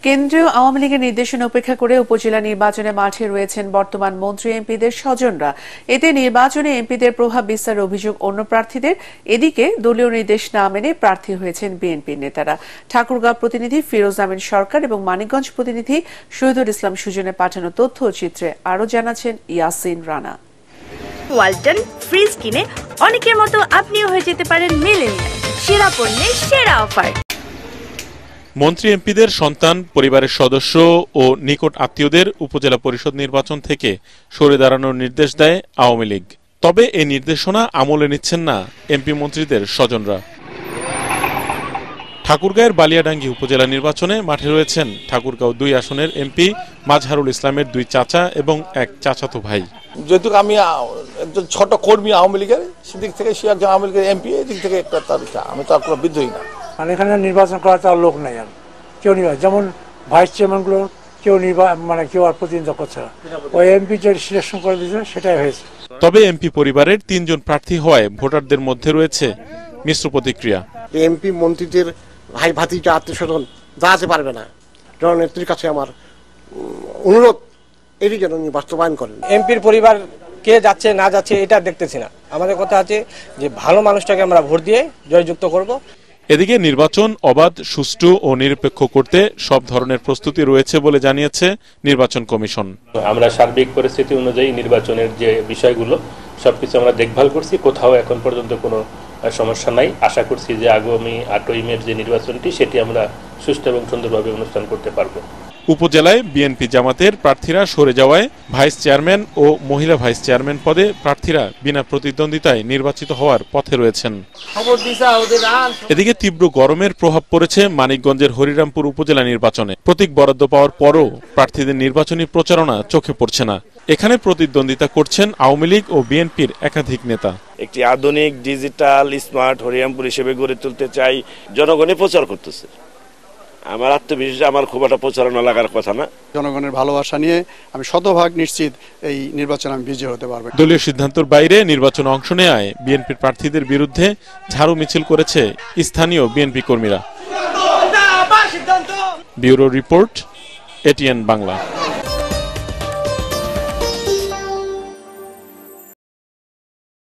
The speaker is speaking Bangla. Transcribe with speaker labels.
Speaker 1: কেন্দ্রীয় আওয়ামী লীগের নির্দেশনা উপেক্ষা করে উপজেলা নির্বাচনে মাঠে রয়েছেন বর্তমান মন্ত্রী এমপিদের স্বজনরা। এতে নির্বাচনে এমপিদের প্রভাব বিস্তারের অভিযোগ অন্য প্রার্থীদের। এদিকে দলীয় নির্দেশ না মেনে প্রার্থী হয়েছেন বিএনপির নেতারা। ঠাকুরগাঁও প্রতিনিধি ফিরোজ আমিন সরকার এবং মানিকগঞ্জ প্রতিনিধি শহীদুল ইসলাম সুজনের পাঠানো তথ্য ও চিত্রে আরও জানাচ্ছেন ইয়াসিন রানা।
Speaker 2: ওয়ালটন ফ্রিজ কিনে অনেকের মতো আপনিও হয়ে যেতে পারেন মিলেনিয়াল। সেরা পণ্যের সেরা অফার।
Speaker 3: মন্ত্রী এমপিদের সন্তান, পরিবারের সদস্য ও নিকট আত্মীয়দের উপজেলা পরিষদ নির্বাচন থেকে সরে দাঁড়ানোর নির্দেশ দেয় আওয়ামী লীগ। তবে এই নির্দেশনা আমলে নিচ্ছেন না এমপি মন্ত্রীদের স্বজনরা। ঠাকুরগাঁয়ের বালিয়াডাঙ্গি উপজেলা নির্বাচনে মাঠে রয়েছেন ঠাকুরগাঁও 2 আসনের এমপি মাজহারুল ইসলামের 2 চাচা এবং এক চাচাতো ভাই।
Speaker 4: যেহেতু আমি একজন ছোট কর্মী আওয়ামী লীগের, সেদিক থেকে সে একজন আওয়ামী লীগের এমপি, এদিক থেকে একটা তার আমি তো আর কোনো বিদ্রোহী না।
Speaker 5: মানে এখানে নির্বাচন করার তার লোক নাই, আর কেউ নির্বাচন, যেমন ভাইস চেয়ারম্যানগুলো কেউ কেউ আর প্রতিনিধিত্ব করছে না। ওই এমপি যে সিলেকশন করে দিয়েছে সেটাই হয়েছে।
Speaker 3: তবে এমপি পরিবারের 3 জন প্রার্থী হওয়ায় ভোটারদের মধ্যে রয়েছে মিশ্র প্রতিক্রিয়া।
Speaker 6: এমপি মন্ত্রীদের ভাই ভাতিজা আত্মীয় স্বজন যাতে পারবে না, জননেত্রীর কাছে আমার অনুরোধ, এটি যেন বাস্তবায়ন করেন।
Speaker 7: এমপির পরিবার কে যাচ্ছে না যাচ্ছে এটা দেখতেছি না। আমাদের কথা আছে যে ভালো মানুষটাকে আমরা ভোট দিয়ে জয়যুক্ত করব।
Speaker 3: এদিকে নির্বাচন অবাধ, সুষ্ঠু ও নিরপেক্ষ করতে সব ধরনের প্রস্তুতি রয়েছে বলে জানিয়েছে নির্বাচন কমিশন।
Speaker 8: আমরা সার্বিক পরিস্থিতি অনুযায়ী নির্বাচনের যে বিষয়গুলো সবকিছু আমরা দেখভাল করছি, কোথাও এখন পর্যন্ত কোনো সমস্যা নাই। আশা করছি যে আগামী 8ই মে যে নির্বাচনটি সেটি আমরা সুষ্ঠু এবং সুন্দরভাবে অনুষ্ঠান করতে পারব।
Speaker 3: উপজেলায় বিএনপি জামাতের প্রার্থীরা সরে যাওয়ায় ভাইস চেয়ারম্যান ও মহিলা ভাইস চেয়ারম্যান পদে প্রার্থীরা বিনা প্রতিদ্বন্দ্বিতায় নির্বাচিত হওয়ার পথে রয়েছেন। এদিকে তীব্র গরমের প্রভাব পড়েছে মানিকগঞ্জের হরিরামপুর উপজেলা নির্বাচনে। প্রতীক বরাদ্দ পাওয়ার পরও প্রার্থীদের নির্বাচনী প্রচারণা চোখে পড়ছে না। এখানে প্রতিদ্বন্দ্বিতা করছেন আওয়ামী লীগ ও বিএনপির একাধিক নেতা।
Speaker 9: একটি আধুনিক ডিজিটাল স্মার্ট হরিরামপুর হিসেবে গড়ে তুলতে চাই, জনগণে প্রচার করতেছে। আমার আত্মবিশ্বাস, আমার খুব একটা প্রচারণা লাগার কথা না।
Speaker 10: জনগণের ভালোবাসা নিয়ে আমি শতভাগ নিশ্চিত এই নির্বাচনে আমি বিজয়ী হতে পারবো।
Speaker 3: দলীয় সিদ্ধান্তের বাইরে নির্বাচনে অংশ নেওয়ায় বিএনপির প্রার্থীদের বিরুদ্ধে ঝাড়ু মিছিল করেছে স্থানীয় বিএনপি কর্মীরা। Bureau report, ATN Bangla.